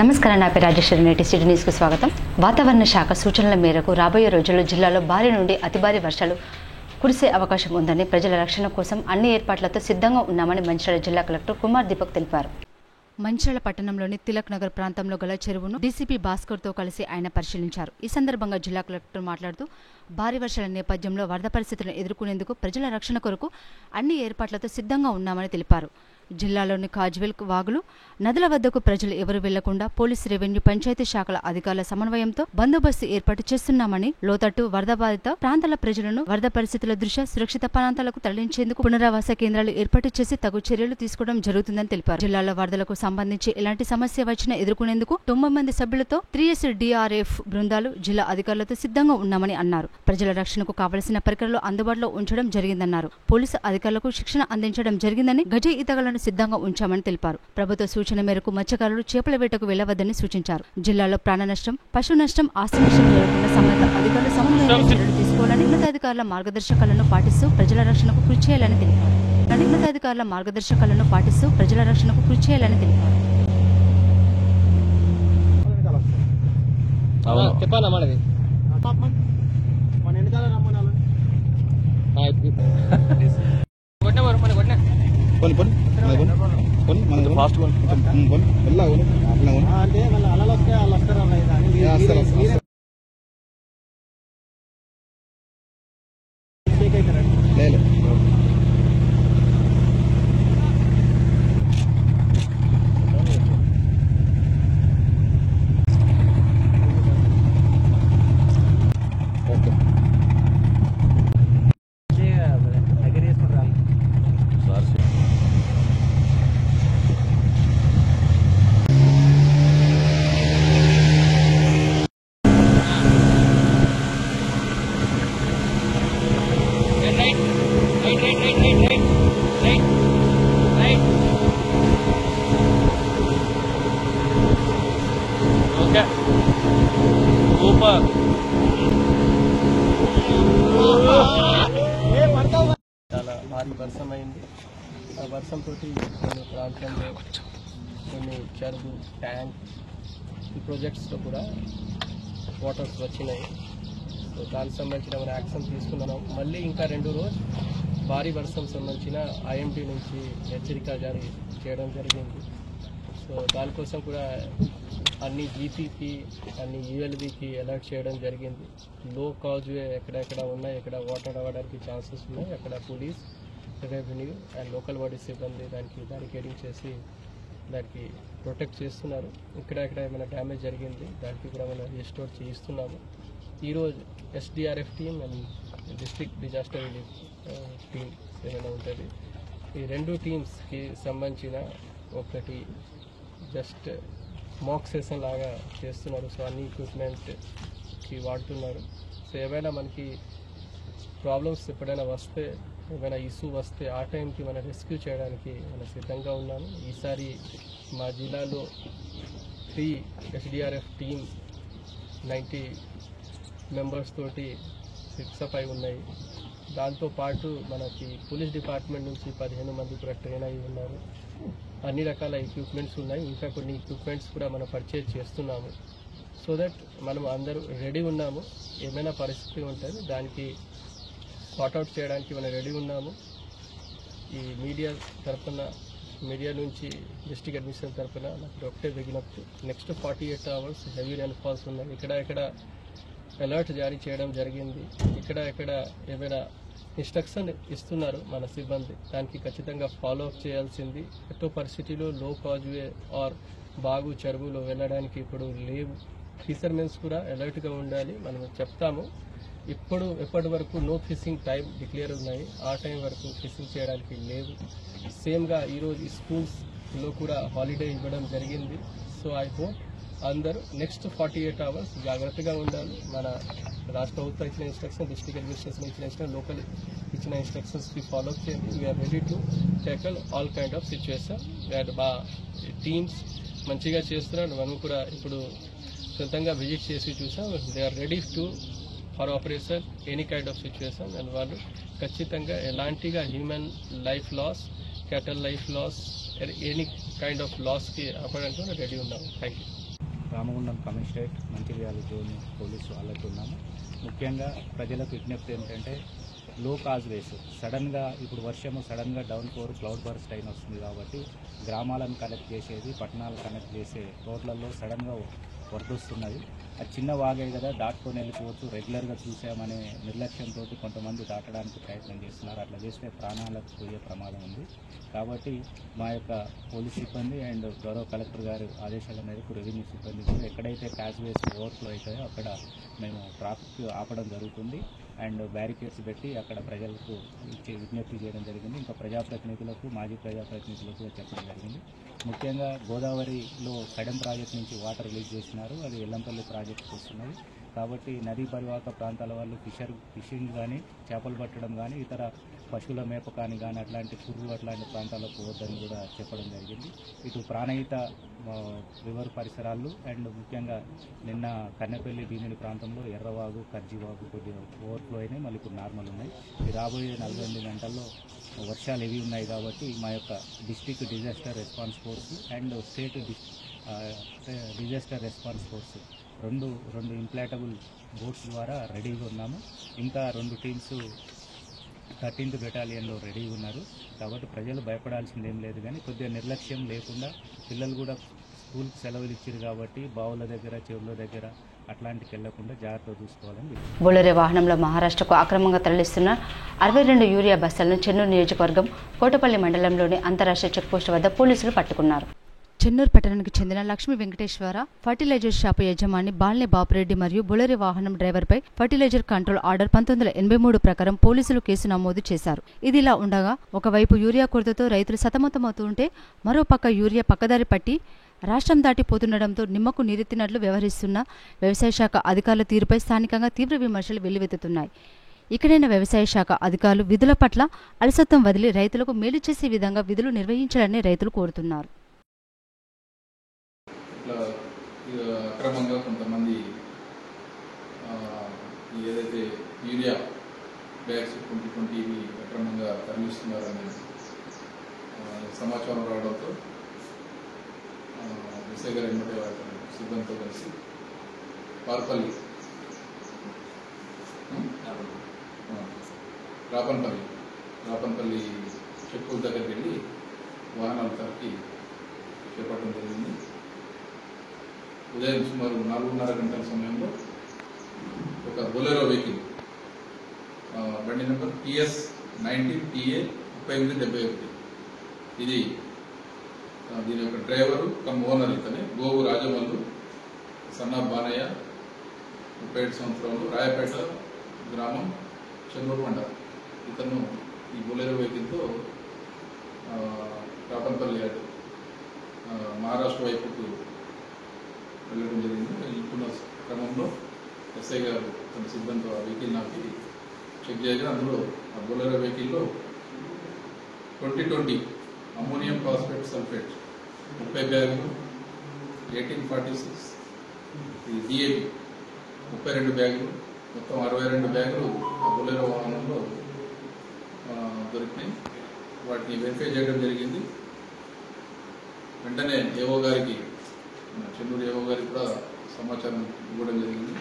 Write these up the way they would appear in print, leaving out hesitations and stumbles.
నమస్కారం, నా పేరు రాజేశ్వరి. నేటి సిటీ న్యూస్కు స్వాగతం. వాతావరణ శాఖ సూచనల మేరకు రాబోయే రోజుల్లో జిల్లాలో భారీ నుండి అతి భారీ వర్షాలు కురిసే అవకాశం ఉందని, ప్రజల రక్షణ కోసం అన్ని ఏర్పాట్లతో సిద్ధంగా ఉన్నామని మంచిర్యాల జిల్లా కలెక్టర్ కుమార్ దీపక్ తెలిపారు. మంచిర్యాల పట్టణంలోని తిలక్ నగర్ ప్రాంతంలో గల చెరువును డీసీపీ భాస్కర్తో కలిసి ఆయన పరిశీలించారు. ఈ సందర్భంగా జిల్లా కలెక్టర్ మాట్లాడుతూ, భారీ వర్షాల నేపథ్యంలో వరద పరిస్థితులను ఎదుర్కొనేందుకు ప్రజల రక్షణ కొరకు అన్ని ఏర్పాట్లతో సిద్ధంగా ఉన్నామని తెలిపారు. జిల్లాలోని కాజ్వెల్, వాగులు, నదుల వద్దకు ప్రజలు ఎవరు వెళ్లకుండా పోలీసు, రెవెన్యూ, పంచాయతీ శాఖల అధికారుల సమన్వయంతో బందోబస్తు ఏర్పాటు చేస్తున్నామని, లోతట్టు వరద బాధిత ప్రాంతాల ప్రజలను వరద పరిస్థితుల దృష్ట్యా సురక్షిత ప్రాంతాలకు తరలించేందుకు పునరావాస కేంద్రాలు ఏర్పాటు చేసి తగు చర్యలు తీసుకోవడం జరుగుతుందని తెలిపారు. జిల్లాలో వరదలకు సంబంధించి ఎలాంటి సమస్య వచ్చినా ఎదుర్కొనేందుకు 9 మంది సభ్యులతో 3S DRF బృందాలు జిల్లా అధికారులతో సిద్ధంగా ఉన్నామని అన్నారు. ప్రజల రక్షణకు కావలసిన పరికరాలు అందుబాటులో ఉంచడం జరిగిందన్నారు. పోలీసు అధికారులకు శిక్షణ అందించడం జరిగిందని, గజ ఈతగాళ్లను సిద్ధంగా ఉంచామని తెలిపారు. ప్రభుత్వ సూచన మేరకు మత్స్యకారులు చేపల వేటకు వెళ్లవద్దని సూచించారు. జిల్లాలో ప్రాణ నష్టం, పశు నష్టం, ఆస్తి నష్టం జరగకుండా సంబంధిత అధికారులు సమన్వయంగా చర్యలు తీసుకోవాలని, ఉన్నతాధికారుల మార్గదర్శకాలను పాటిస్తూ ప్రజల రక్షణకు కృషి చేయాలని తెలిపారు. ఉన్నతాధికారుల మార్గదర్శకాలను పాటిస్తూ ప్రజల రక్షణకు కృషి చేయాలని తెలిపారు. చెప్పాలా మనది ఫాస్ట్ అంటే మళ్ళీ అలలు వస్తే వాళ్ళు వస్తారు. చాలా భారీ వర్షం అయింది. ఆ వర్షంతో కొన్ని ప్రాంతంలో కొన్ని చెరువు, ట్యాంక్, ఈ ప్రాజెక్ట్స్లో కూడా వాటర్స్ వచ్చినాయి. సో దానికి సంబంధించిన మన యాక్షన్ తీసుకున్నాం. మళ్ళీ ఇంకా 2 రోజు భారీ వర్షం సంబంధించిన IMD నుంచి హెచ్చరిక జారీ చేయడం జరిగింది. సో దానికోసం కూడా అన్ని GPకి, అన్ని ULVకి అలర్ట్ చేయడం జరిగింది. లో కాజ్వే ఎక్కడెక్కడ ఉన్నాయి, ఎక్కడ వాటర్ అవ్వడానికి ఛాన్సెస్ ఉన్నాయి, అక్కడ police, revenue and local body సిబ్బంది దానికి బ్యారికేడింగ్ చేసి దానికి ప్రొటెక్ట్ చేస్తున్నారు. ఇక్కడ ఏమైనా డ్యామేజ్ జరిగింది దానికి కూడా మనం రిస్టోర్ చేయిస్తున్నాము. ఈరోజు SDRF team and district disaster relief team ఏమైనా ఉంటుంది, ఈ 2 టీమ్స్కి సంబంధించిన ఒకటి జస్ట్ మాక్ సెషన్ లాగా చేస్తున్నారు. సో అన్ని ఎక్విప్మెంట్కి వాడుతున్నారు. సో ఏమైనా మనకి ప్రాబ్లమ్స్ ఎప్పుడైనా వస్తే, ఏమైనా ఇష్యూ వస్తే ఆ టైంకి మనం రెస్క్యూ చేయడానికి మనం సిద్ధంగా ఉన్నాము. ఈసారి మా జిల్లాలో 3 SDRF టీమ్ 90 మెంబర్స్ తోటి 6 అయి ఉన్నాయి. దాంతోపాటు మనకి పోలీస్ డిపార్ట్మెంట్ నుంచి 15 మంది కూడా ట్రైన్ అయి ఉన్నారు. అన్ని రకాల ఎక్విప్మెంట్స్ ఉన్నాయి. ఇంకా కొన్ని ఎక్విప్మెంట్స్ కూడా మనం పర్చేజ్ చేస్తున్నాము. సో దట్ మనం అందరూ రెడీ ఉన్నాము. ఏమైనా పరిస్థితి ఉంటుంది దానికి సార్ట్అవుట్ చేయడానికి మనం రెడీ ఉన్నాము. ఈ మీడియా నుంచి డిస్ట్రిక్ట్ అడ్మినిస్ట్రేషన్ తరఫున నాకు ఒకటే విజ్ఞప్తి, నెక్స్ట్ 48 hours హెవీ రైన్ఫాల్స్ ఉన్నాయి. ఇక్కడ అలర్ట్ జారీ చేయడం జరిగింది. ఇక్కడ ఏమైనా ఇన్స్ట్రక్షన్ ఇస్తున్నారు మన సిబ్బంది, దానికి ఖచ్చితంగా ఫాలో అప్ చేయాల్సింది. ఎట్టో పరిస్థితిలో లో కాజ్వే ఆర్ బాగు, చెరువులో వెళ్ళడానికి ఇప్పుడు లేవు. ఫిషర్మెన్స్ కూడా అలర్ట్గా ఉండాలి. మనం చెప్తాము, ఎప్పటి వరకు నో ఫిషింగ్ టైం డిక్లేర్ ఉన్నాయి, ఆ టైం వరకు ఫిషింగ్ చేయడానికి లేవు. సేమ్గా ఈరోజు స్కూల్స్లో కూడా హాలిడే ఇవ్వడం జరిగింది. సో ఐ హోప్ అందరూ నెక్స్ట్ 48 hours జాగ్రత్తగా ఉండాలి. మన రాష్ట్ర ప్రభుత్వం ఇచ్చిన ఇన్స్ట్రక్షన్, డిస్ట్రిక్ట్ అడ్మినిస్ట్రేషన్ ఇచ్చిన ఇన్స్ట్రక్షన్, లోకల్ ఇచ్చిన ఇన్స్ట్రక్షన్స్కి ఫాలో అప్ చేయండి. We're ready to tackle all kind of situation. మా టీమ్స్ మంచిగా చేస్తున్నారు. మనం కూడా ఇప్పుడు సొంతంగా విజిట్ చేసి చూసాం. They are ready for operation any kind of situation. And వాళ్ళు ఖచ్చితంగా ఎలాంటిగా human life loss, cattle life loss, any kind of లాస్కి ఆపడానికి రెడీ ఉన్నాము. Thank you. Ramagundam commissionerate Mancherial zone police వాళ్ళకి ఉన్నాము. ముఖ్యంగా ప్రజలకు విజ్ఞప్తి ఏంటంటే లో కాజ్ వేస్ సడన్గా ఇప్పుడు వర్షము సడన్గా డౌన్ పోర్ క్లౌడ్ బర్స్ట్ అయిన వస్తుంది కాబట్టి గ్రామాలను కనెక్ట్ చేసేది పట్టణాలు కనెక్ట్ చేసే రోడ్లలో సడన్గా వరదొస్తున్నది. అది చిన్న వాగే కదా దాటుకొని వెళ్ళిపోవచ్చు, రెగ్యులర్గా చూసామనే నిర్లక్ష్యంతో కొంతమంది దాటడానికి ప్రయత్నం చేస్తున్నారు. అట్లా చేస్తే ప్రాణాలకు పోయే ప్రమాదం ఉంది. కాబట్టి మా యొక్క పోలీస్ సిబ్బంది అండ్ గౌరవ కలెక్టర్ గారి ఆదేశాల మేరకు రెవెన్యూ సిబ్బంది కూడా ఎక్కడైతే క్యాష్వేస్ ఓవర్ఫ్లో అవుతాయో అక్కడ మేము ట్రాఫిక్ ఆపడం జరుగుతుంది అండ్ బ్యారికేడ్స్ పెట్టి అక్కడ ప్రజలకు విజ్ఞప్తి చేయడం జరిగింది. ఇంకా ప్రజాప్రతినిధులకు మాజీ ప్రజాప్రతినిధులకు కూడా చెప్పడం జరిగింది. ముఖ్యంగా గోదావరిలో కడెం ప్రాజెక్ట్ నుంచి వాటర్ రిలీజ్ చేసినారు, అది ఎల్లంపల్లి ప్రాజెక్టుకు వస్తున్నది. కాబట్టి నదీ పరివాహక ప్రాంతాల వాళ్ళు ఫిషింగ్ కానీ చేపలు పట్టడం కానీ ఇతర పశువుల మేపకాన్ని కానీ అట్లాంటి పుర్రు అట్లాంటి ప్రాంతాలకు పోవద్దని కూడా చెప్పడం జరిగింది. ఇటు ప్రాణహిత రివర్ పరిసరాలు అండ్ ముఖ్యంగా నిన్న కన్నెపల్లి భీమిని ప్రాంతంలో ఎర్రవాగు కర్జీవాగు కొద్దిగా ఓవర్ఫ్లో అయినాయి, మళ్ళీ ఇప్పుడు నార్మల్ ఉన్నాయి. ఈ రాబోయే 48 గంటల్లో వర్షాలు ఇవి ఉన్నాయి కాబట్టి మా యొక్క district disaster response force and state disaster response force రెండు ఇంప్లాటబుల్ బోట్స్ ద్వారా రెడీగా ఉన్నాము. ఇంకా 2 టీమ్స్ 13th బెటాలియన్లో రెడీగా ఉన్నారు. కాబట్టి ప్రజలు భయపడాల్సింది ఏం లేదు, కానీ కొద్దిగా నిర్లక్ష్యం లేకుండా పిల్లలు కూడా స్కూల్కి సెలవులు ఇచ్చారు కాబట్టి బావుల దగ్గర చెరువుల దగ్గర అట్లాంటికి వెళ్లకుండా జాగ్రత్తగా చూసుకోవాలని. బొలెరో వాహనంలో మహారాష్ట్రకు అక్రమంగా తరలిస్తున్న 62 యూరియా బస్తాలను చెన్నూరు నియోజకవర్గం కోటపల్లి మండలంలోని అంతర్రాష్ట్రీయ చెక్పోస్టు వద్ద పోలీసులు పట్టుకున్నారు. చెన్నూరు పట్టణానికి చెందిన లక్ష్మీ వెంకటేశ్వర ఫర్టిలైజర్ షాపు యజమాని బాల్నే బాపురెడ్డి మరియు బొలెరో వాహనం డ్రైవర్పై ఫర్టిలైజర్ కంట్రోల్ ఆర్డర్ 1983 ప్రకారం పోలీసులు కేసు నమోదు చేశారు. ఇదిలా ఉండగా ఒకవైపు యూరియా కొరతతో రైతులు సతమతమవుతుంటే మరోపక్క యూరియా పక్కదారి పట్టి రాష్ట్రం దాటిపోతుండటంతో నిమ్మకు నీరెత్తినట్లు వ్యవహరిస్తున్న వ్యవసాయ శాఖ అధికారుల తీరుపై స్థానికంగా తీవ్ర విమర్శలు వెల్లువెత్తుతున్నాయి. ఇక్కడైన వ్యవసాయ శాఖ అధికారులు విధుల పట్ల అలసత్వం వదిలి రైతులకు మేలు చేసే విధంగా విధులు నిర్వహించాలని రైతులు కోరుతున్నారు. అక్రమంగా కొంతమంది ఏదైతే యూరియా బ్యాగ్స్ 2020 ఇవి అక్రమంగా తరలిస్తున్నారనే సమాచారం రావడంతో ఎస్ఐ గారు ఎమ్మటే సిబ్బందితో కలిసి రాపన్పల్లి చెక్కుల దగ్గరికి వెళ్ళి వాహనాల తరఫీ చేపట్టడం జరిగింది. ఉదయం సుమారు 4:30 గంటల సమయంలో ఒక బొలెరో వెహికల్ బండి నెంబర్ PS 19PA 3871 ఇది దీని యొక్క డ్రైవరు కమ్ ఓనర్ ఇతనే గోవు రాజమల్లు సన్నా బానయ్య 37 సంవత్సరాలు రాయపేట గ్రామం చెన్నూరు మండలం. ఇతను ఈ బొలెరో వెహికల్తో రాపన్పల్లి మహారాష్ట్ర వైపుకు వెళ్ళడం జరిగింది. వెళ్తున్న క్రమంలో ఎస్ఐ గారు తన సిబ్బందితో ఆ వెహికల్ నాపి చెక్ చేయగా అందులో ఆ బొలెరో వెహికల్లో 2020 అమ్మోనియం ఫాస్ఫేట్ సల్ఫేట్ 30 బ్యాగులు, 1846 DAP 32 బ్యాగులు, మొత్తం 62 బ్యాగులు ఆ బొలెరో వాహనంలో దొరికినాయి. వాటిని వెరిఫై చేయడం జరిగింది. వెంటనే ఏఓ గారికి చెన్నూరు ఏఓ గారికి కూడా సమాచారం ఇవ్వడం జరిగింది.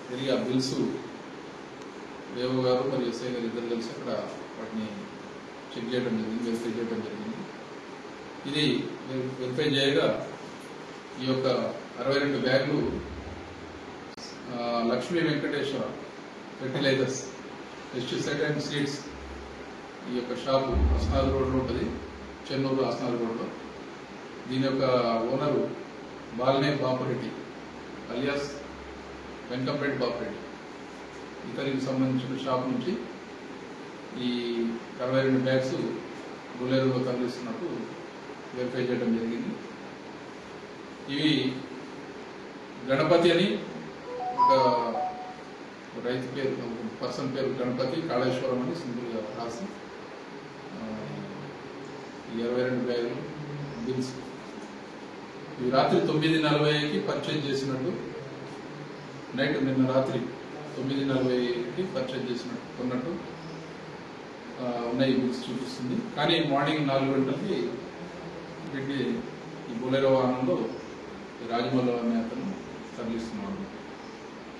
తిరిగి ఆ బిల్స్ ఏఓ గారు మరియు ఎస్ఐ గారు ఇద్దరు కలిసి అక్కడ వాటిని చెక్ చేయడం జరిగింది, వెరిఫై చేయడం జరిగింది. ఇది వెరిఫై చేయగా ఈ యొక్క 62 బ్యాగులు Lakshmi Venkateswara fertilisers pesticide and seeds ఈ యొక్క షాపు అస్నాథ్ రోడ్లో ఉంటుంది, చెన్నూరు అస్నాథ్ రోడ్లో. దీని యొక్క ఓనరు బాల్నే బాపురెడ్డి అలియాస్ వెంకంపరెడ్డి బాపురెడ్డి. ఇతనికి సంబంధించిన షాప్ నుంచి ఈ 62 బ్యాగ్స్ బొలెరోలో తరలిస్తున్నట్టు వెరిఫై చేయడం జరిగింది. ఇవి గణపతి అని ఒక రైతు పేరు, పర్సన్ పేరు గణపతి కాళేశ్వరం అని సింపుల్గా రాసి ఈ 22 బ్యాగులు బిల్స్ ఇవి రాత్రి 9:40కి పర్చేజ్ చేసినట్టు, నైట్ నిన్న రాత్రి 9:40కి పర్చేజ్ చేసినట్టు కొన్నట్టు ఉన్నాయి బిల్స్ చూపిస్తుంది. కానీ మార్నింగ్ 4 గంటలకి వీటిని ఈ బొలెరో వాహనంలో రాజమల్ల అనే అతను తరలిస్తున్నాడు.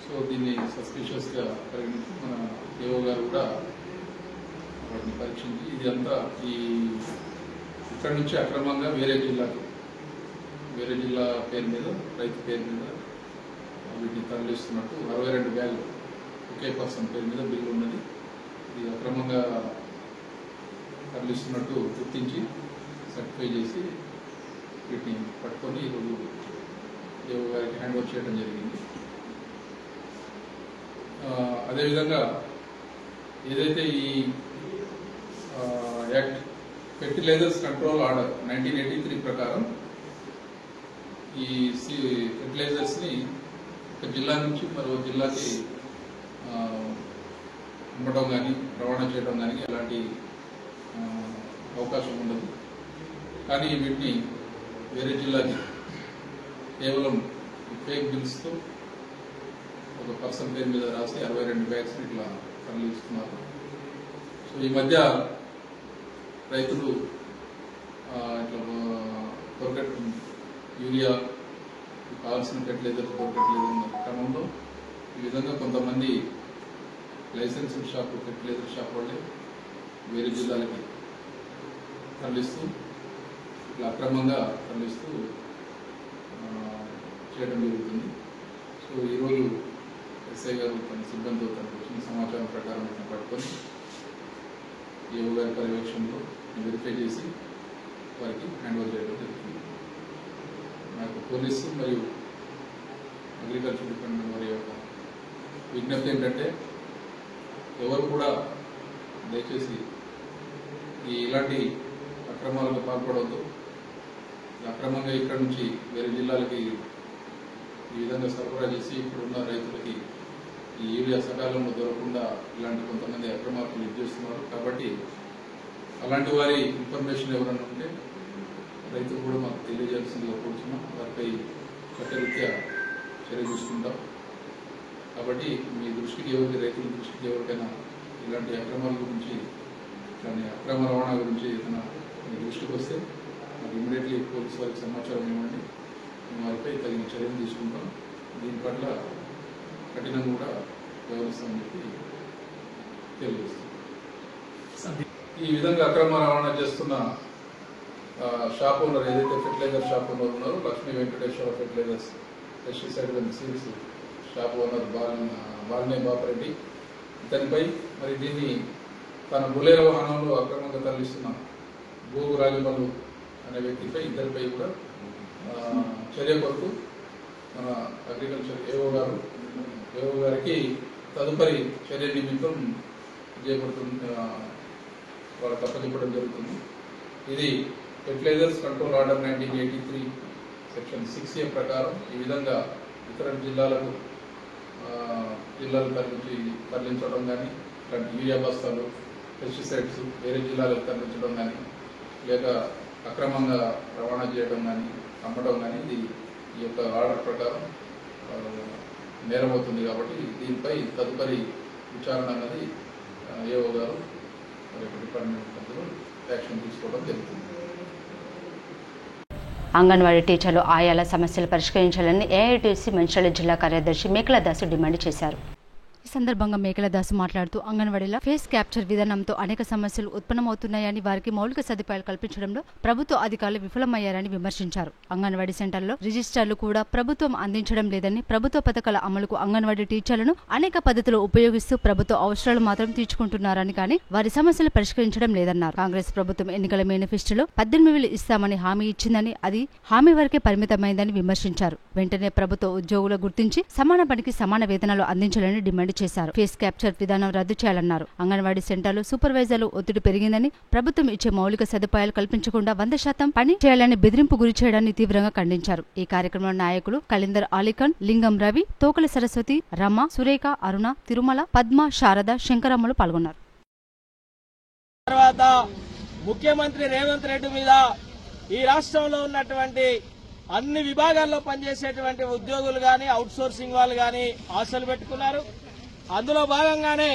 సో దీన్ని సస్పిషియస్గా పరిగణించి మన ఏఓ గారు కూడా వాటిని పరీక్షించి ఇది అంతా ఇక్కడ నుంచి అక్రమంగా వేరే జిల్లా పేరు మీద రైతు పేరు మీద వీటిని తరలిస్తున్నట్టు 62 బ్యాగులు ఒకే పర్సన్ పేరు మీద బిల్లు ఉన్నది. ఇది అక్రమంగా తరలిస్తున్నట్టు గుర్తించి సర్టిఫై చేసి వీటిని పట్టుకొని ఈరోజు ఏఓ గారికి హ్యాండ్ ఓవర్ చేయడం జరిగింది. అదేవిధంగా ఏదైతే ఈ యాక్ట్ ఫెర్టిలైజర్స్ కంట్రోల్ ఆర్డర్ 1983 ప్రకారం ఈ ఫెర్టిలైజర్స్ని ఒక జిల్లా నుంచి మరో జిల్లాకి అమ్మడం కానీ రవాణా చేయడం కానీ ఎలాంటి అవకాశం ఉండదు. కానీ వీటిని వేరే జిల్లాకి కేవలం ఫేక్ బిల్స్తో ఒక పర్సన్ పేరు మీద రాసి 62 బ్యాగ్స్ ఇట్లా తరలిస్తున్నారు. సో ఈ మధ్య రైతులు ఇట్లా యూరియా కావాల్సిన ఫెర్టిలైజర్ దొరకట్లేదు అన్న క్రమంలో ఈ విధంగా కొంతమంది లైసెన్స్డ్ షాప్ ఫెర్టిలైజర్ షాప్ వాళ్ళే వేరే జిల్లాలకి తరలిస్తూ ఇట్లా అక్రమంగా తరలిస్తూ చేయడం జరుగుతుంది. సో ఈరోజు ఎస్ఐ గారు తన సిబ్బందితో తనకు వచ్చిన సమాచారం ప్రకారం పట్టుకొని ఏఓ గారి పర్యవేక్షణలో వెరిఫై చేసి వారికి హ్యాండ్ ఓవర్ చేయడం జరుగుతుంది. నాకు పోలీసు మరియు అగ్రికల్చర్ డిపార్ట్మెంట్ వారి యొక్క విజ్ఞప్తి ఏంటంటే ఎవరు కూడా దయచేసి ఇలాంటి అక్రమాలకు పాల్పడవద్దు. అక్రమంగా ఇక్కడ నుంచి వేరే జిల్లాలకి ఈ విధంగా సరఫరా చేసి ఇప్పుడున్న రైతులకి ఈ యూరియా సకాలంలో దొరకకుండా ఇలాంటి కొంతమంది అక్రమార్కులు చేస్తున్నారు. కాబట్టి అలాంటి వారి ఇన్ఫర్మేషన్ ఎవరైనా ఉంటే రైతులు కూడా మాకు తెలియజేయాల్సిందిగా కూర్చున్నాం. వారిపై చట్టరీత్యా చర్య తీసుకుంటాం. కాబట్టి మీ దృష్టికి రైతుల దృష్టికి ఎవరికైనా ఇలాంటి అక్రమాల గురించి ఇలాంటి అక్రమ రవాణా గురించి ఏదైనా మీ దృష్టికి వస్తే మాకు ఇమీడియట్లీ పోలీసు వారికి సమాచారం ఇవ్వండి. మేము వారిపై తగిన చర్యలు తీసుకుంటాం. దీని పట్ల కఠినంగా కూడా వ్యవహరిస్తామని చెప్పి తెలియజేస్తాం. ఈ విధంగా అక్రమ రవాణా చేస్తున్న షాప్ ఓనర్ ఏదైతే ఫెర్టిలైజర్ షాప్ ఓనర్ ఉన్నారో Lakshmi Venkateswara fertilisers pesticide and seeds shop owner బాలనే బాపరెడ్డి ఇతనిపై మరి దీన్ని తన బొలెరో వాహనంలో అక్రమంగా తరలిస్తున్న గోగు రాజమల్లు అనే వ్యక్తిపై ఇద్దరిపై కూడా చర్య కొరకు మన అగ్రికల్చర్ ఏఓ గారికి తదుపరి చర్య నిమిత్తం చేపడుతుంది వాళ్ళకి అప్పచెప్పడం జరుగుతుంది. ఇది fertilisers control order 1983 section 6A ప్రకారం ఈ విధంగా ఇతర జిల్లాలు తరలించడం కానీ ఇలాంటి యూరియా బస్తాలు పెస్టిసైడ్స్ వేరే జిల్లాలకు తరలించడం కానీ లేక అక్రమంగా రవాణా చేయడం కానీ అమ్మడం కానీ ఇది ఈ యొక్క ఆర్డర్ ప్రకారం నేరమవుతుంది. కాబట్టి దీనిపై తదుపరి విచారణ అన్నది ఏఓ గారు డిపార్ట్మెంట్ అందరూ యాక్షన్ తీసుకోవడం జరుగుతుంది. అంగన్వాడీ టీచర్లు ఆయాల సమస్యలు పరిష్కరించాలని ఏఐటీసీ మంచిర్యాల జిల్లా కార్యదర్శి మేకల దాసు డిమాండ్ చేశారు. ఈ సందర్భంగా మేకల దాసు మాట్లాడుతూ అంగన్వాడీల ఫేస్ క్యాప్చర్ విధానంతో అనేక సమస్యలు ఉత్పన్నమవుతున్నాయని, వారికి మౌలిక సదుపాయాలు కల్పించడంలో ప్రభుత్వ అధికారులు విఫలమయ్యారని విమర్శించారు. అంగన్వాడీ సెంటర్లో రిజిస్టర్లు కూడా ప్రభుత్వం అందించడం లేదని, ప్రభుత్వ పథకాల అమలుకు అంగన్వాడీ టీచర్లను అనేక పద్ధతులు ఉపయోగిస్తూ ప్రభుత్వ అవసరాలు మాత్రం తీర్చుకుంటున్నారని, కానీ వారి సమస్యలు పరిష్కరించడం లేదన్నారు. కాంగ్రెస్ ప్రభుత్వం ఎన్నికల మేనిఫెస్టోలో 18,000 ఇస్తామని హామీ ఇచ్చిందని, అది హామీ వరకే పరిమితమైందని విమర్శించారు. వెంటనే ప్రభుత్వ ఉద్యోగులు గుర్తించి సమాన పనికి సమాన వేతనాలు అందించాలని డిమాండ్ చేశారు. ఫేస్ క్యాప్చర్ విధానం రద్దు చేయాలన్నారు. అంగన్వాడీ సెంటర్లు సూపర్వైజర్లు ఒత్తిడి పెరిగిందని, ప్రభుత్వం ఇచ్చే మౌలిక సదుపాయాలు కల్పించకుండా 100% పని చేయాలని బెదిరింపు గురి చేయడాన్ని తీవ్రంగా ఖండించారు. ఈ కార్యక్రమంలో నాయకులు కళిందర్ అలీఖాన్, లింగం రవి, తోకల సరస్వతి, రమ, సురేఖ, అరుణ, తిరుమల, పద్మ, శారద, శంకరమ్మలు పాల్గొన్నారు. తర్వాత ముఖ్యమంత్రి రేవంత్ రెడ్డి మీద ఈ రాష్ట్రంలో ఉన్నటువంటి అన్ని విభాగాల్లో పనిచేసేటువంటి ఉద్యోగులు గాని, అవుట్ సోర్సింగ్ వాళ్ళు గాని ఆశలు పెట్టుకున్నారు. అందులో భాగంగానే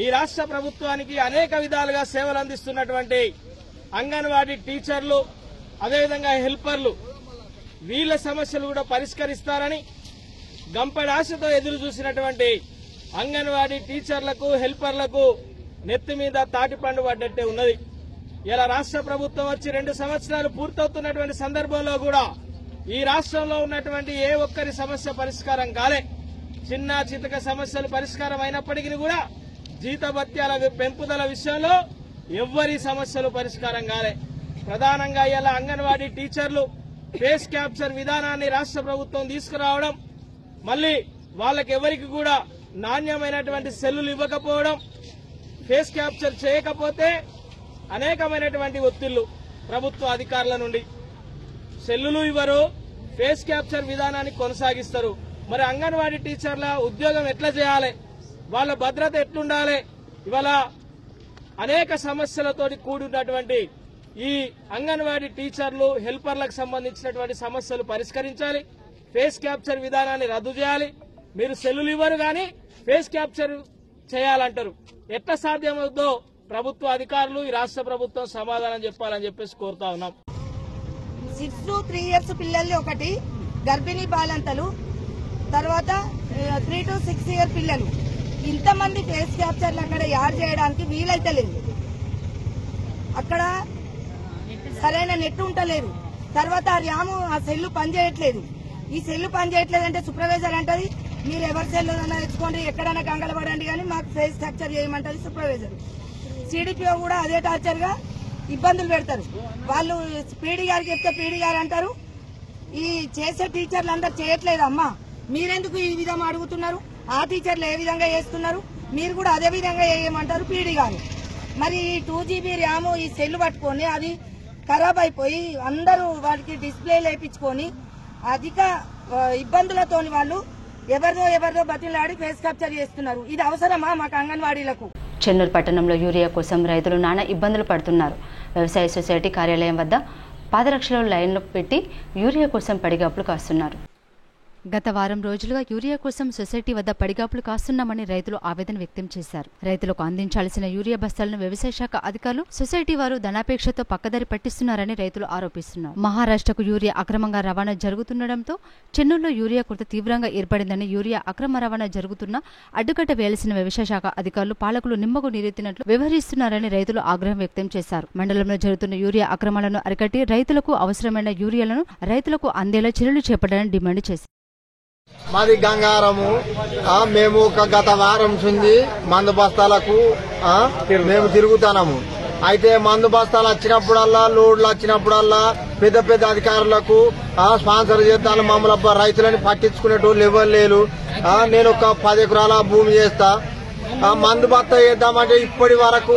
ఈ రాష్ట్ర ప్రభుత్వానికి అనేక విధాలుగా సేవలు అందిస్తున్నటువంటి అంగన్వాడీ టీచర్లు, అదేవిధంగా హెల్పర్లు వీళ్ళ సమస్యలు కూడా పరిష్కరిస్తారని గంపెడ ఆశతో ఎదురు చూసినటువంటి అంగన్వాడీ టీచర్లకు హెల్పర్లకు నెత్తి మీద తాటిపండు పడ్డట్టే ఉన్నది. ఇలా రాష్ట్ర ప్రభుత్వం వచ్చి 2 సంవత్సరాలు పూర్తవుతున్నటువంటి సందర్భంలో కూడా ఈ రాష్ట్రంలో ఉన్నటువంటి ఏ ఒక్కరి సమస్య పరిష్కారం కాలే. చిన్న చితక సమస్యలు పరిష్కారం అయినప్పటికీ కూడా జీతభత్యాల పెంపుదల విషయంలో ఎవ్వరి సమస్యలు పరిష్కారం కాలే. ప్రధానంగా ఇలా అంగన్వాడీ టీచర్లు ఫేస్ క్యాప్చర్ విధానాన్ని రాష్ట్ర ప్రభుత్వం తీసుకురావడం, మళ్లీ వాళ్ళకెవరికి కూడా నాణ్యమైనటువంటి సెల్లులు ఇవ్వకపోవడం, ఫేస్ క్యాప్చర్ చేయకపోతే అనేకమైనటువంటి ఒత్తిళ్లు ప్రభుత్వ అధికారుల నుండి. సెల్లులు ఇవ్వరు, ఫేస్ క్యాప్చర్ విధానాన్ని కొనసాగిస్తారు. మరి అంగన్వాడీ టీచర్ల ఉద్యోగం ఎట్లా చేయాలి, వాళ్ళ భద్రత ఎట్లుండాలి? ఇవాళ అనేక సమస్యలతోటి కూడినటువంటి ఈ అంగన్వాడీ టీచర్లు హెల్పర్లకు సంబంధించినటువంటి సమస్యలు పరిష్కరించాలి. ఫేస్ క్యాప్చర్ విధానాన్ని రద్దు చేయాలి. మీరు సెల్లులు ఇవ్వరు కానీ ఫేస్ క్యాప్చర్ చేయాలంటారు. ఎట్లా సాధ్యమవుతుందో ప్రభుత్వ అధికారులు ఈ రాష్ట్ర ప్రభుత్వం సమాధానం చెప్పాలని చెప్పేసి కోరుతా ఉన్నాం. 6 to 3 years పిల్లల్ని ఒకటి, గర్భిణీ బాలంతలు, తర్వాత 3 to 6 year పిల్లలు, ఇంతమంది ఫేస్ క్యాప్చర్లు అక్కడ యాడ్ చేయడానికి వీలైతే లేదు. అక్కడ సరైన నెట్ ఉంటలేదు. తర్వాత ఆ సెల్లు పనిచేయట్లేదు. ఈ సెల్లు పనిచేయట్లేదంటే సూపర్వైజర్ అంటది మీరు ఎవరి సెల్లు తెచ్చుకోండి, ఎక్కడైనా గంగలపడండి కానీ మాకు ఫేస్ క్యాప్చర్ చేయమంటది సూపర్వైజర్. సిడిపిఓ కూడా అదే టార్చర్ గా ఇబ్బందులు పెడతారు. వాళ్ళు పీడీ గారికి చెప్తే పీడీ గారు అంటారు ఈ చేసే టీచర్లు అందరు చేయట్లేదు అమ్మా, మీరెందుకు ఈ విధంగా అడుగుతున్నారు, ఆ టీచర్లు ఏ విధంగా చేస్తున్నారు, మీరు కూడా అదే విధంగా చేయమంటారు పీడీ గారు. మరి ఈ 2GB ర్యామ్ ఈ సెల్ పట్టుకొని అది ఖరాబ్ అయిపోయి అందరూ వాటికి డిస్ప్లే లేపించుకొని అధిక ఇబ్బందులతో వాళ్ళు ఎవరిదో బతిలాడి ఫేస్ క్యాప్చర్ చేస్తున్నారు. ఇది అవసరమా మాకు అంగన్వాడీలకు? చెన్నూరు పట్టణంలో యూరియా కోసం రైతులు నానా ఇబ్బందులు పడుతున్నారు. వ్యవసాయ సొసైటీ కార్యాలయం వద్ద పాదరక్షలో లైన్లు పెట్టి యూరియా కోసం పడిగాపులు కాస్తున్నారు. గత వారం రోజులుగా యూరియా కోసం సొసైటీ వద్ద పడిగాపులు కాస్తున్నామని రైతులు ఆవేదన వ్యక్తం చేశారు. రైతులకు అందించాల్సిన యూరియా బస్తాలను వ్యవసాయ శాఖ అధికారులు సొసైటీ వారు ధనాపేక్షతో పక్కదారి పట్టిస్తున్నారని రైతులు ఆరోపిస్తున్నారు. మహారాష్ట్రకు యూరియా అక్రమంగా రవాణా జరుగుతుండటంతో చెన్నూరులో యూరియా కొరత తీవ్రంగా ఏర్పడిందని, యూరియా అక్రమ రవాణా జరుగుతున్న అడ్డుకట్ట వేయాల్సిన వ్యవసాయ శాఖ అధికారులు పాలకులు నిమ్మకు నీరెత్తినట్లు వ్యవహరిస్తున్నారని రైతులు ఆగ్రహం వ్యక్తం చేశారు. మండలంలో జరుగుతున్న యూరియా అక్రమాలను అరికట్టి రైతులకు అవసరమైన యూరియాలను రైతులకు అందేలా చర్యలు చేపట్టాలని డిమాండ్ చేశారు. మాది గంగారము. మేము గత వారం నుంచి మందు బస్తాలకు మేము తిరుగుతున్నాము. అయితే మందు బస్తాలు వచ్చినప్పుడల్లా, లోడ్లు వచ్చినప్పుడల్లా పెద్ద పెద్ద అధికారులకు స్పాన్సర్ చేస్తాను. మమ్మల్ని రైతులని పట్టించుకునేటోళ్ళు ఎవరు లేరు. నేను ఒక 10 ఎకరాల భూమి చేస్తా. మందు బత్త వేద్దామంటే ఇప్పటి వరకు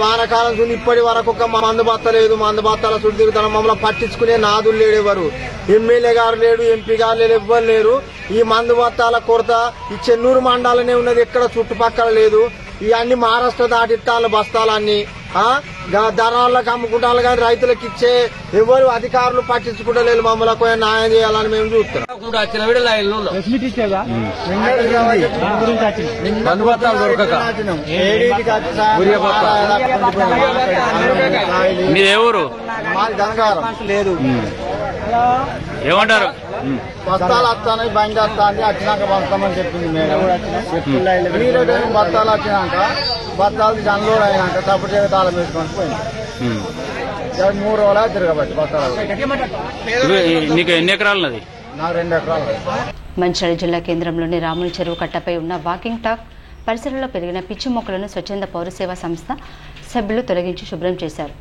వానకాలం చూసి ఇప్పటి వరకు ఒక మందు బత్త లేదు. మందు బత్తాల చుట్టూ తిరుగుతాను. మమ్మల్ని పట్టించుకునే నాదులు లేడు ఎవరు. ఎమ్మెల్యే గారు లేడు, ఎంపీ గారు లేడు, ఎవ్వరు లేరు. ఈ మందు బత్తాల కొరత ఈ చెన్నూరు మండలనే ఉన్నది, ఎక్కడ చుట్టుపక్కల లేదు. ఇవన్నీ మహారాష్ట్ర దాటిట్టాల బస్తాలన్నీ ధనాలకు అమ్ముకుంటారు కానీ రైతులకు ఇచ్చే ఎవరు అధికారులు పట్టించుకుంటలేదు. మమ్మల్ని న్యాయం చేయాలని మేము చూస్తున్నాం. మీరెవరు? మాది ధనగారం లేదు. ఏమంటారు? బస్తాలు వస్తాయి, బండి వస్తాంది, వచ్చినాక వస్తామని చెప్పింది మేడం. బస్తాలు వచ్చినాక బస్తాలు అన్లోడ్ అయినాక సపోర్ట్ తాళం వేసుకొని పోయింది. 3 రోజులు తిరగబట్టి బస్తాలు. నీకు ఎన్ని ఎకరాలు? నాకు 2 ఎకరాలు. మంచిర్యాల జిల్లా కేంద్రంలోని రాముల చెరువు కట్టపై ఉన్న వాకింగ్ టాక్ పరిసరాల్లో పెరిగిన పిచ్చి మొక్కలను స్వచ్ఛంద పౌరసేవా సంస్థ సభ్యులు తొలగించి శుభ్రం చేశారు.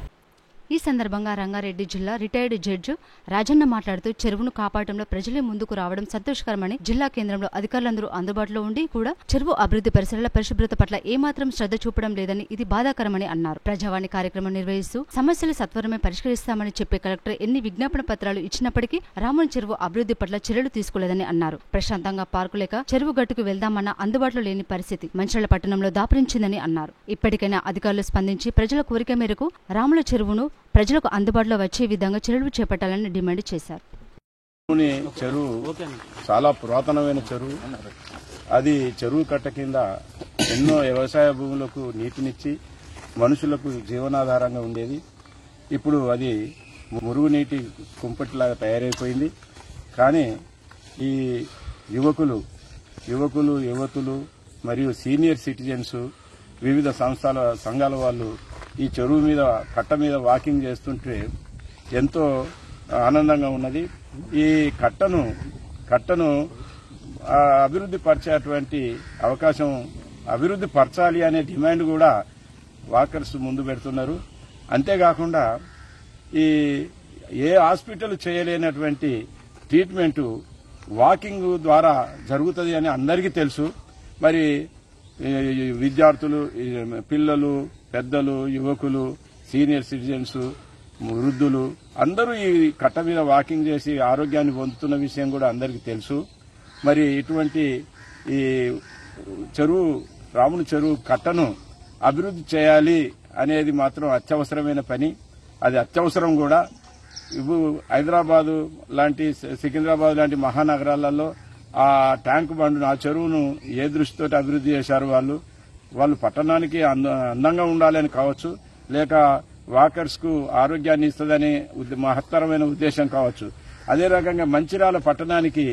ఈ సందర్భంగా రంగారెడ్డి జిల్లా రిటైర్డ్ జడ్జి రాజన్న మాట్లాడుతూ చెరువును కాపాడటంలో ప్రజలే ముందుకు రావడం సంతోషకరమని, జిల్లా కేంద్రంలో అధికారులందరూ అందుబాటులో ఉండి కూడా చెరువు అభివృద్ధి పరిసరాల పరిశుభ్రత పట్ల ఏమాత్రం శ్రద్ధ చూపడం లేదని, ఇది బాధాకరమని అన్నారు. ప్రజావాణి కార్యక్రమం నిర్వహిస్తూ సమస్యలు సత్వరమే పరిష్కరిస్తామని చెప్పే కలెక్టర్ ఎన్ని విజ్ఞాపన పత్రాలు ఇచ్చినప్పటికీ రాముని చెరువు అభివృద్ధి పట్ల చర్యలు తీసుకోలేదని అన్నారు. ప్రశాంతంగా పార్కు లేక చెరువు గట్టుకు వెళ్దామన్న అందుబాటులో లేని పరిస్థితి మంచిర్యాల పట్టణంలో దాపురించిందని అన్నారు. ఇప్పటికైనా అధికారులు స్పందించి ప్రజల కోరిక మేరకు రాముల చెరువును ప్రజలకు అందుబాటులో వచ్చే విధంగా చర్యలు చేపట్టాలని డిమాండ్ చేశారు. చెరువు చాలా పురాతనమైన చెరువు. అది చెరువు కట్ట కింద ఎన్నో వ్యవసాయ భూములకు నీటినిచ్చి మనుషులకు జీవనాధారంగా ఉండేది. ఇప్పుడు అది మురుగునీటి కుంపటిలాగా తయారైపోయింది. కానీ ఈ యువకులు యువతులు మరియు సీనియర్ సిటిజన్స్ వివిధ సంఘాల వాళ్ళు ఈ చెరువు మీద కట్ట మీద వాకింగ్ చేస్తుంటే ఎంతో ఆనందంగా ఉన్నది. ఈ కట్టను అభివృద్ధి పరిచేటువంటి అవకాశం, అభివృద్ధి పరచాలి అనే డిమాండ్ కూడా వాకర్స్ ముందు పెడుతున్నారు. అంతేకాకుండా ఈ ఏ హాస్పిటల్ చేయలేనటువంటి ట్రీట్మెంటు వాకింగ్ ద్వారా జరుగుతుంది అని అందరికీ తెలుసు. మరి విద్యార్థులు, పిల్లలు, పెద్దలు, యువకులు, సీనియర్ సిటిజన్స్, వృద్ధులు అందరూ ఈ కట్ట మీద వాకింగ్ చేసి ఆరోగ్యాన్ని పొందుతున్న విషయం కూడా అందరికీ తెలుసు. మరి ఇటువంటి ఈ రాముని చెరువు కట్టను అభివృద్ధి చేయాలి అనేది మాత్రం అత్యవసరమైన పని. అది అత్యవసరం కూడా. హైదరాబాదు లాంటి, సికింద్రాబాద్ లాంటి మహానగరాలలో ఆ ట్యాంక్ బండ్, ఆ చెరువును ఏ దృష్టితో అభివృద్ధి చేశారు వాళ్ళు పట్టణానికి అందంగా ఉండాలని కావచ్చు, లేక వాకర్స్ కు ఆరోగ్యాన్ని ఇస్తుందని మహత్తరమైన ఉద్దేశం కావచ్చు. అదే రకంగా మంచిర్యాల పట్టణానికి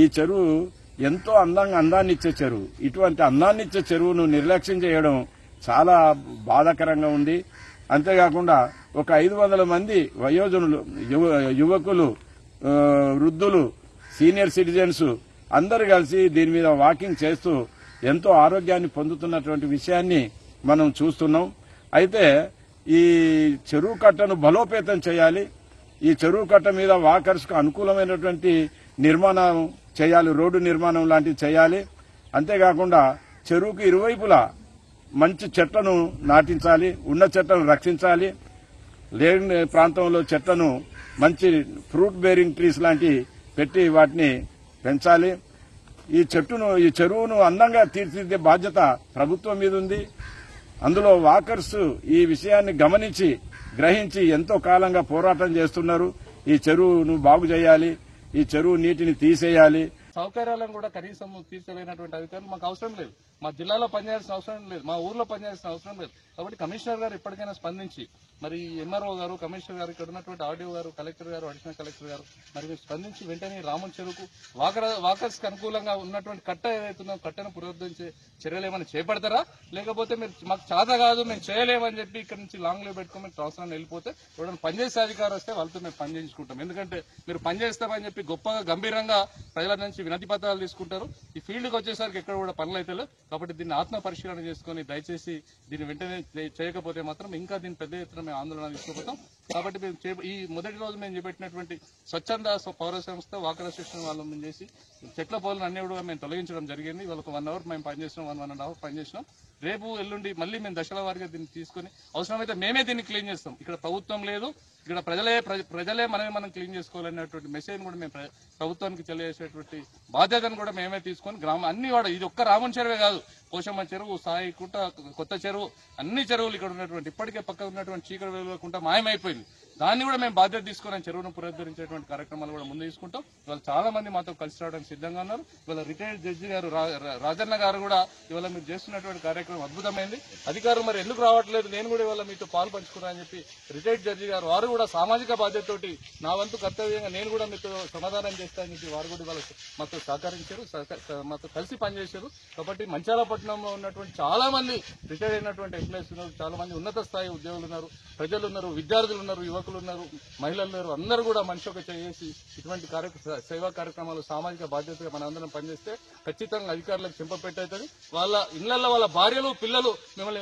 ఈ చెరువు ఎంతో అందాన్ని ఇచ్చే చెరువు. ఇటువంటి అందాన్ని ఇచ్చే చెరువును నిర్లక్ష్యం చేయడం చాలా బాధాకరంగా ఉంది. అంతేకాకుండా ఒక 500 మంది వయోజనులు, యువకులు, వృద్ధులు, సీనియర్ సిటిజన్స్ అందరూ కలిసి దీని మీద వాకింగ్ చేస్తూ ఎంతో ఆరోగ్యాన్ని పొందుతున్నటువంటి విషయాన్ని మనం చూస్తున్నాం. అయితే ఈ చెరువు కట్టను బలోపేతం చేయాలి. ఈ చెరువు కట్ట మీద వాకర్స్ కు అనుకూలమైనటువంటి నిర్మాణం చేయాలి, రోడ్డు నిర్మాణం లాంటివి చేయాలి. అంతేకాకుండా చెరువుకు ఇరువైపులా మంచి చెట్లను నాటించాలి, ఉన్న చెట్లను రక్షించాలి. లేని ప్రాంతంలో చెట్లను మంచి ఫ్రూట్ బేరింగ్ ట్రీస్ లాంటివి పెట్టి వాటిని పెంచాలి. ఈ చెరువును అందంగా తీర్చిదిద్దే బాధ్యత ప్రభుత్వం మీద ఉంది. అందులో వాకర్స్ ఈ విషయాన్ని గమనించి, గ్రహించి ఎంతో కాలంగా పోరాటం చేస్తున్నారు. ఈ చెరువును బాగు చేయాలి, ఈ చెరువు నీటిని తీసేయాలి. సౌకర్యాలను కూడా కనీసం తీర్చలేనటువంటి అధికారులు మాకు అవసరం లేదు. మా జిల్లాలో పనిచేయాల్సిన అవసరం లేదు, మా ఊర్లో పనిచేయాల్సిన అవసరం లేదు. కాబట్టి కమిషనర్ గారు ఇప్పటికైనా స్పందించి, మరి ఎంఆర్ఓ గారు, కమిషనర్ గారు, ఇక్కడ ఉన్నటువంటి ఆర్డీఓ గారు, కలెక్టర్ గారు, అడిషనల్ కలెక్టర్ గారు మరి మీరు స్పందించి వెంటనే రాముని చెరువుకు వాకర్స్ కి అనుకూలంగా ఉన్నటువంటి కట్ట ఏదైతుందో కట్టను పునరుద్ధరించే చర్యలు ఏమైనా చేపడతారా, లేకపోతే మీరు మాకు చేత కాదు మేము చేయలేమని చెప్పి ఇక్కడ నుంచి లాంగ్ లో పెట్టుకుని మీరు ట్రాన్స్ఫర్ వెళ్ళిపోతే ఎవరైనా పనిచేసే అధికారం వస్తే వాళ్ళతో మేము పని చేయించుకుంటాం. ఎందుకంటే మీరు పనిచేస్తామని చెప్పి గొప్పగా గంభీరంగా ప్రజల నుంచి వినతి పత్రాలు తీసుకుంటారు. ఈ ఫీల్డ్కి వచ్చేసరికి ఎక్కడ కూడా పనులు అయితే లేవు. కాబట్టి దీన్ని ఆత్మ పరిశీలన చేసుకుని దయచేసి దీన్ని వెంటనే చేయకపోతే మాత్రం ఇంకా దీన్ని పెద్ద ఎత్తున మేము ఆందోళన తీసుకుపోతాం. కాబట్టి మేము ఈ మొదటి రోజు మేము చేపట్టినటువంటి స్వచ్ఛంద పౌర సంస్థ వాకర్ అసోసియేషన్ వాళ్ళ మేము చేసి చెట్ల పొలను అన్ని కూడా మేము తొలగించడం జరిగింది. వాళ్ళకు 1 అవర్ మేము పనిచేసినాం, 1.5 అవర్ పనిచేసినాం. రేపు ఎల్లుండి మళ్ళీ మేము దశల వారీగా దీన్ని తీసుకుని అవసరమైతే మేమే దీన్ని క్లీన్ చేస్తాం. ఇక్కడ ప్రభుత్వం లేదు, ఇక్కడ ప్రజలే మనం క్లీన్ చేసుకోవాలనేటువంటి మెసేజ్ కూడా మేము ప్రభుత్వానికి తెలియజేసేటువంటి బాధ్యతను కూడా మేమే తీసుకొని గ్రామం అన్ని కూడా, ఇది ఒక్క రాముని చెరువే కాదు, పోషమ్మ చెరువు, సాయి కుంట, కొత్త చెరువు, అన్ని చెరువులు ఇక్కడ ఉన్నటువంటి ఇప్పటికే పక్కన ఉన్నటువంటి చీకటి వేలువ కుంట మాయమైపోయింది. దాన్ని కూడా మేము బాధ్యత తీసుకుని చెరువును పునరుద్ధరించేటువంటి కార్యక్రమాలు కూడా ముందు తీసుకుంటాం. ఇవాళ చాలా మంది మాతో కలిసి రావడానికి సిద్ధంగా ఉన్నారు. ఇవాళ రిటైర్డ్ జడ్జి గారు రాజన్న గారు కూడా ఇవాళ మీరు చేస్తున్నటువంటి కార్యక్రమం అద్భుతమైంది. అధికారులు మరి ఎందుకు రావట్లేదు, నేను కూడా ఇవాళ మీతో పాలు పంచుకున్నా అని చెప్పి రిటైర్డ్ జడ్జి గారు వారు కూడా సామాజిక బాధ్యతతోటి నా వంతు కర్తవ్యంగా నేను కూడా మీతో సమాధానం చేస్తానని చెప్పి వారు కూడా ఇవాళ మాతో సహకరించారు, మాతో కలిసి పనిచేశారు. కాబట్టి మంచాలపట్నంలో ఉన్నటువంటి చాలా మంది రిటైర్ అయినటువంటి ఎంప్లాయీస్ ఉన్నారు, చాలా మంది ఉన్నత స్థాయి ఉద్యోగులు ఉన్నారు, ప్రజలు ఉన్నారు, విద్యార్థులు ఉన్నారు, యువకులు ఉన్నారు, మహిళలు ఉన్నారు. అందరూ కూడా మనిషి ఒక చేసి ఇటువంటి సేవా కార్యక్రమాలు సామాజిక బాధ్యతగా మన అందరం పనిచేస్తే ఖచ్చితంగా అధికారులకు చెంపపెట్టవుతుంది. వాళ్ళ ఇళ్లలో వాళ్ళ భార్యలు, పిల్లలు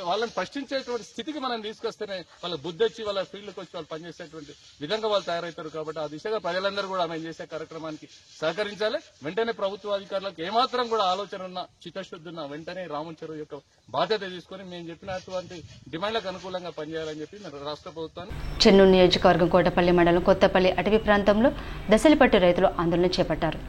వాళ్ళని ప్రశ్నించేటువంటి స్థితికి మనం తీసుకొస్తేనే వాళ్ళ బుద్ధి వచ్చి వాళ్ళ ఫీల్డ్కి వచ్చి వాళ్ళు పనిచేసేటువంటి విధంగా వాళ్ళు తయారవుతారు. కాబట్టి ఆ దిశగా ప్రజలందరూ కూడా మేము చేసే కార్యక్రమానికి సహకరించాలి. వెంటనే ప్రభుత్వ అధికారులకు ఏమాత్రం కూడా ఆలోచన ఉన్న, చిత్తశుద్ధి ఉన్న వెంటనే రాముని చెరువు యొక్క బాధ్యత తీసుకుని మేము చెప్పినటువంటి డిమాండ్లకు అనుకూలంగా పనిచేయాలని చెప్పి రాష్ట్ర ప్రభుత్వాన్ని. చెన్నూరు నియోజకవర్గం కోటపల్లి మండలం కొత్తపల్లి అటవీ ప్రాంతంలో దశలపట్టు రైతులు ఆందోళన చేపట్టారు.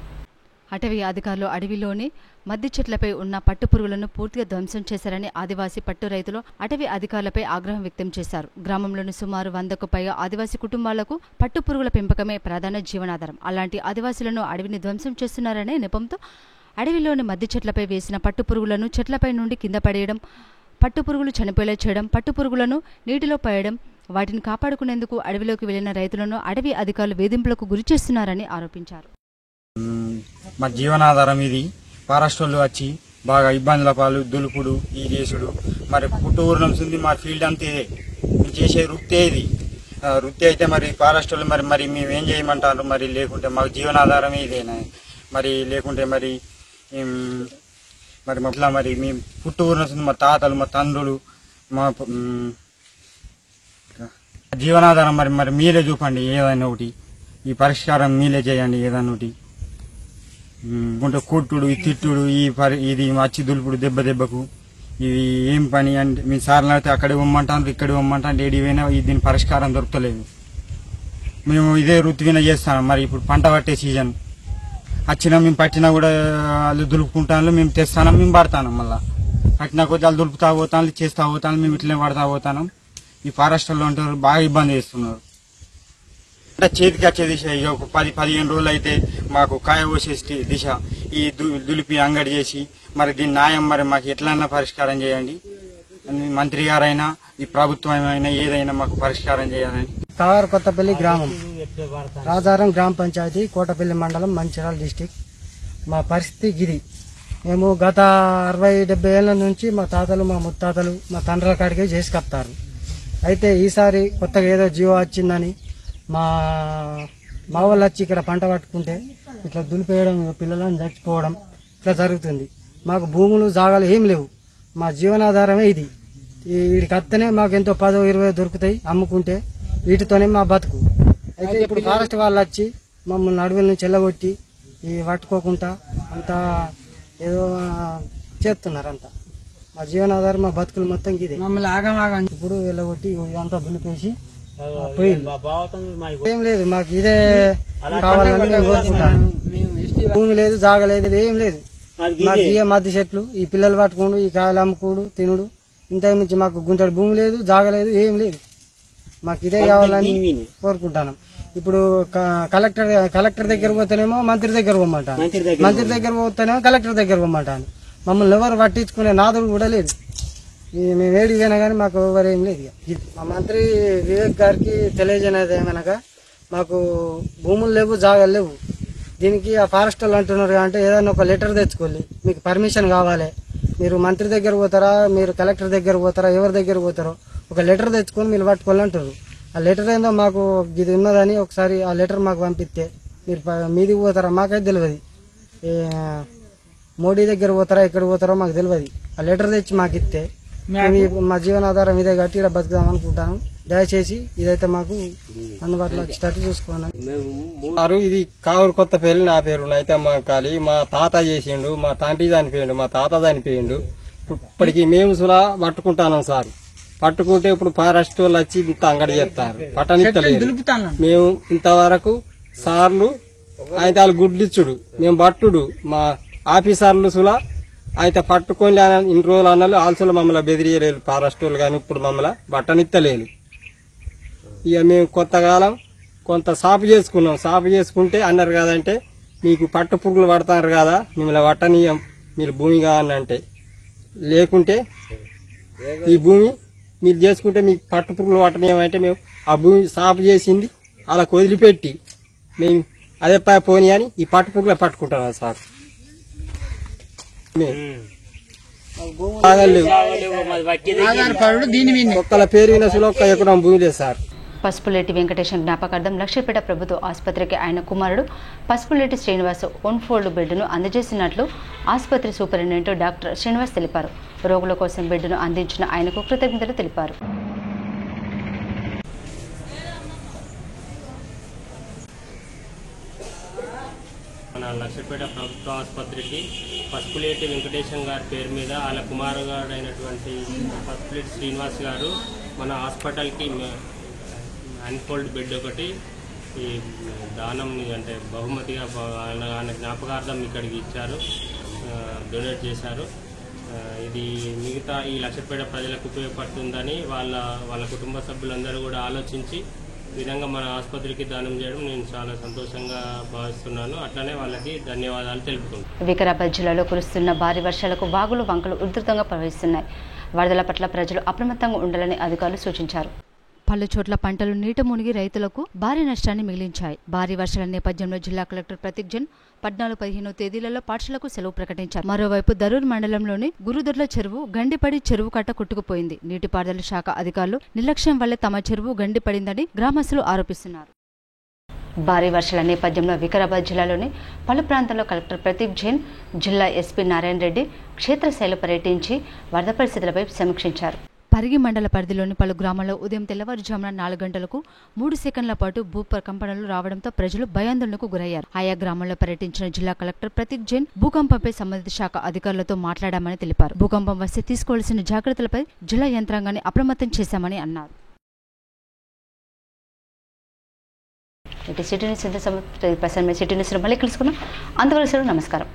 అటవీ అధికారులు అడవిలోని మద్ది చెట్లపై ఉన్న పట్టు పురుగులను పూర్తిగా ధ్వంసం చేశారని ఆదివాసీ పట్టు రైతులు అటవీ అధికారులపై ఆగ్రహం వ్యక్తం చేశారు. గ్రామంలోని సుమారు 100కు పైగా ఆదివాసీ కుటుంబాలకు పట్టు పురుగుల పెంపకమే ప్రధాన జీవనాధారం. అలాంటి ఆదివాసీలను అడవిని ధ్వంసం చేస్తున్నారనే నెపంతో అడవిలోని మద్ది చెట్లపై వేసిన పట్టు పురుగులను చెట్లపై నుండి కింద పడేయడం, పట్టు పురుగులు చనిపోయేలా చేయడం, పట్టు పురుగులను నీటిలో పడేయడం వాటిని కాపాడుకునేందుకు అడవిలోకి వెళ్లిన రైతులను అడవి అధికారులు వేధింపులకు గురి చేస్తున్నారని ఆరోపించారు. మా జీవనాధారం ఇది. ఫారెస్ట్ వాళ్ళు వచ్చి బాగా ఇబ్బందుల పాలు, దులుపుడు, ఈ చేసుడు, మరి పుట్టూరు నుంచి మా ఫీల్డ్ అంతా ఇదే. మేము చేసే వృత్తి ఇది. వృత్తి అయితే మరి ఫారెస్ట్ వాళ్ళు మరి మేము ఏం చేయమంటారు? మరి లేకుంటే మాకు జీవనాధారమే ఇదేనా? మరి లేకుంటే మరి ఇట్లా మరి మేము పుట్టూరు నుంచి మా తాతలు, మా తండ్రులు, మా జీవనాధారం మరి మీరే చూపండి. ఏదైనా ఒకటి ఈ పరిష్కారం మీరే చేయండి. ఏదైనా ఒకటి కొట్టుడు, ఈ తిట్టుడు, ఇది వచ్చి దులుపుడు దెబ్బకు ఇవి ఏం పని అంటే మీ సార్లు అయితే అక్కడ ఇవ్వమంటాను, ఇక్కడ ఇవ్వమంటాను, ఏడిపోయినా దీని పరిష్కారం దొరకలేదు. మేము ఇదే వృత్తి విన చేస్తాం. మరి ఇప్పుడు పంట పట్టే సీజన్ వచ్చినా మేము పట్టినా కూడా వాళ్ళు దులుపుకుంటాను, మేము తెస్తాను, మేము పడతాను. మళ్ళీ పట్టినా కొద్ది వాళ్ళు దులుపుతా పోతాను, చేస్తా పోతాను, మేము ఇట్లనే పడతా పోతాను. ఈ ఫారెస్ట్ వాళ్ళు ఉంటారు, బాగా ఇబ్బంది చేస్తున్నారు. చేతికి వచ్చే దిశ ఇక ఒక 10-15 రోజులు అయితే మాకు కాయ పోసే దిశ ఈ దులిపి అంగడి చేసి మరి దీని న్యాయం మరి మాకు ఎట్లన్నా పరిష్కారం చేయండి. మంత్రి గారైనా ఈ ప్రభుత్వం అయినా ఏదైనా మాకు పరిష్కారం చేయాలని. కావర్ కొత్తపల్లి గ్రామం, రాజారం గ్రామ పంచాయతీ, కోటపల్లి మండలం, మంచిర్యాల డిస్టిక్. మా పరిస్థితి గిది. మేము గత 60-70 ఏళ్ల నుంచి మా తాతలు, మా ముత్తాతలు, మా తండ్రుల కాడికే చేసి కప్తారు. అయితే ఈసారి కొత్తగా ఏదో జీవో వచ్చిందని మా వాళ్ళు వచ్చి ఇక్కడ పంట పట్టుకుంటే ఇట్లా దులిపేయడం, పిల్లలను చచ్చిపోవడం ఇట్లా జరుగుతుంది. మాకు భూములు, జాగాలు ఏం లేవు. మా జీవనాధారమే ఇది. వీడికి అత్తనే మాకు ఎంతో 10-20 దొరుకుతాయి అమ్ముకుంటే. వీటితోనే మా బతుకు. అయితే ఇప్పుడు ఫారెస్ట్ వాళ్ళు వచ్చి మమ్మల్ని అడవుల నుంచి వెళ్ళగొట్టి పట్టుకోకుండా అంతా ఏదో చేస్తున్నారు. అంతా మా జీవనాధారం, మా బతుకులు మొత్తం ఇదే. మమ్మల్ని ఆగం ఇప్పుడు వెళ్ళగొట్టి ఇదంతా దులిపేసి ఏం లేదు. మాకు ఇదే కావాలని నేను కోరుకుంటాను. భూమి లేదు, జాగలేదు, ఏం లేదు. మాకు ఇదే మధ్య చెట్లు, ఈ పిల్లలు పట్టుకోడు, ఈ కాయలు అమ్ముకోడు, తినుడు. ఇంత నుంచి మాకు గుంటడి భూమి లేదు, జాగలేదు, ఏం లేదు. మాకు ఇదే కావాలని కోరుకుంటాను. ఇప్పుడు కలెక్టర్ దగ్గర పోతేనేమో మంత్రి దగ్గర పోమంటాను, మంత్రి దగ్గర పోతేనేమో కలెక్టర్ దగ్గర పోమంటాను. మమ్మల్ని ఎవరు పట్టించుకునే నాదుడు కూడా లేదు. మేము ఏడిపోయినా కానీ మాకు ఎవరేం లేదు. మా మంత్రి వివేక్ గారికి తెలియజేయనేది ఏమనగా మాకు భూములు లేవు, జాగాలు లేవు. దీనికి ఆ ఫారెస్ట్ వాళ్ళు అంటున్నారు అంటే ఏదైనా ఒక లెటర్ తెచ్చుకోవాలి, మీకు పర్మిషన్ కావాలి. మీరు మంత్రి దగ్గర పోతారా, మీరు కలెక్టర్ దగ్గర పోతారా, ఎవరి దగ్గర పోతారో ఒక లెటర్ తెచ్చుకొని మీరు పట్టుకోవాలి అంటారు. ఆ లెటర్ ఏందో మాకు ఇది ఉన్నదని ఒకసారి ఆ లెటర్ మాకు పంపిస్తే మీరు మీదికి పోతారా మాకైతే తెలియదు. మోడీ దగ్గర పోతారా, ఎక్కడ పోతారో మాకు తెలియదు. ఆ లెటర్ తెచ్చి మాకు ఇస్తే మా జీవనాధారం ఇదే కట్టి ఇక్కడ బతుకుదాం అనుకుంటాను. దయచేసి ఇదైతే మాకు అందుబాటులో వచ్చేటట్టు చూసుకోవాలి. ఇది కావూరు కొత్తపల్లి, నా పేరు నైతమ్మ కాళీ. మా తాత చేసిండు, మా తండ్రి చనిపోయిండు, మా తాత చనిపోయిండు. ఇప్పటికి మేము సులా పట్టుకుంటాను సార్. పట్టుకుంటే ఇప్పుడు ఫారెస్ట్ వాళ్ళు వచ్చి ఇంత అంగడి చేస్తారు, పట్టనిస్తలేదు. మేము ఇంతవరకు సార్లు అయితే వాళ్ళు గుడ్లిచ్చుడు, మేము పట్టుడు. మా ఆఫీసర్లు సులా అయితే పట్టుకొని ఇన్ని రోజులు అన్నలు ఆల్సోలు మమ్మల్ని బెదిరియలేదు ఫారెస్ట్ వాళ్ళు. కానీ ఇప్పుడు మమ్మల్ని బట్టనిత్తలేదు. ఇక మేము కొంతకాలం కొంత సాపు చేసుకున్నాం. సాపు చేసుకుంటే అన్నారు కదంటే మీకు పట్టు పురుగులు పడతారు కదా, మిమ్మల్ని పట్టనీయం, మీరు భూమి కావాలంటే. లేకుంటే ఈ భూమి మీరు చేసుకుంటే మీకు పట్టు పురుగులు పట్టనీయమంటే మేము ఆ భూమి సాపు చేసింది అలా వదిలిపెట్టి మేము అదే పోనీ అని ఈ పట్టు పురుగులు పట్టుకుంటాం సార్. ఒక్కల పేరు ఒక్క ఎకరం భూమి లేదు సార్. పసుపులేటి వెంకటేశం జ్ఞాపకార్థం లక్షపేట ప్రభుత్వ ఆసుపత్రికి ఆయన కుమారుడు పసుపులేటి శ్రీనివాస్ ఓన్ఫోల్డ్ బెడ్ను అందజేసినట్లు ఆసుపత్రి సూపరింటెండెంట్ డాక్టర్ శ్రీనివాస్ తెలిపారు. రోగుల కోసం బెడ్ను అందించిన ఆయనకు కృతజ్ఞతలు తెలిపారు. మన లక్షపేట ప్రభుత్వ ఆసుపత్రికి పసుపులేటి వెంకటేశం గారి పేరు మీద వాళ్ళ కుమారుగారు అయినటువంటి పసుపులేటి శ్రీనివాస్ గారు మన హాస్పిటల్కి అన్ఫోల్డ్ బెడ్ ఒకటి ఈ దానం అంటే బహుమతిగా ఆయన జ్ఞాపకార్థం ఇక్కడికి ఇచ్చారు, డొనేట్ చేశారు. ఇది మిగతా ఈ లక్షపేట ప్రజలకు ఉపయోగపడుతుందని వాళ్ళ కుటుంబ సభ్యులందరూ కూడా ఆలోచించి విధంగా మన ఆసుపత్రికి దానం చేయడం నేను చాలా సంతోషంగా భావిస్తున్నాను. అట్లనే వాళ్ళకి ధన్యవాదాలు తెలుపుతున్నాను. వికారాబాద్ జిల్లాలో కురుస్తున్న భారీ వర్షాలకు వాగులు, వంకలు ఉధృతంగా ప్రవహిస్తున్నాయి. వరదల పట్ల ప్రజలు అప్రమత్తంగా ఉండాలని అధికారులు సూచించారు. పలు చోట్ల పంటలు నీట మునిగి రైతులకు భారీ నష్టాన్ని మిగిలించాయి. భారీ వర్షాల నేపథ్యంలో జిల్లా కలెక్టర్ ప్రతీక్ జైన్ 14-15 తేదీలలో పాఠశాలకు సెలవు ప్రకటించారు. మరోవైపు దరూర్ మండలంలోని గురుదొడ్ల చెరువు గండిపడి చెరువు కట్ట కొట్టుకుపోయింది. నీటిపారుదల శాఖ అధికారులు నిర్లక్ష్యం వల్లే తమ చెరువు గండిపడిందని గ్రామస్తులు ఆరోపిస్తున్నారు. భారీ వర్షాల నేపథ్యంలో వికారాబాద్ జిల్లాలోని పలు ప్రాంతాల్లో కలెక్టర్ ప్రతీక్ జైన్, జిల్లా ఎస్పీ నారాయణ రెడ్డి క్షేత్రస్థాయిలో పర్యటించి వరద పరిస్థితులపై సమీక్షించారు. పరిగి మండల పరిధిలోని పలు గ్రామాల్లో ఉదయం తెల్లవారుజామున 4 గంటలకు 3 సెకండ్ల పాటు భూకంపనలు రావడంతో ప్రజలు భయాందోళనకు గురయ్యారు. ఆయా గ్రామాల్లో పర్యటించిన జిల్లా కలెక్టర్ ప్రతీక్ జైన్ భూకంపంపై సంబంధిత శాఖ అధికారులతో మాట్లాడామని తెలిపారు. భూకంపం వస్తే తీసుకోవాల్సిన జాగ్రత్తలపై జిల్లా యంత్రాంగాన్ని అప్రమత్తం చేశామని అన్నారు. సిటీ న్యూస్ మళ్ళీ కలుసుకున్నాం. అంతవరకు నమస్కారం.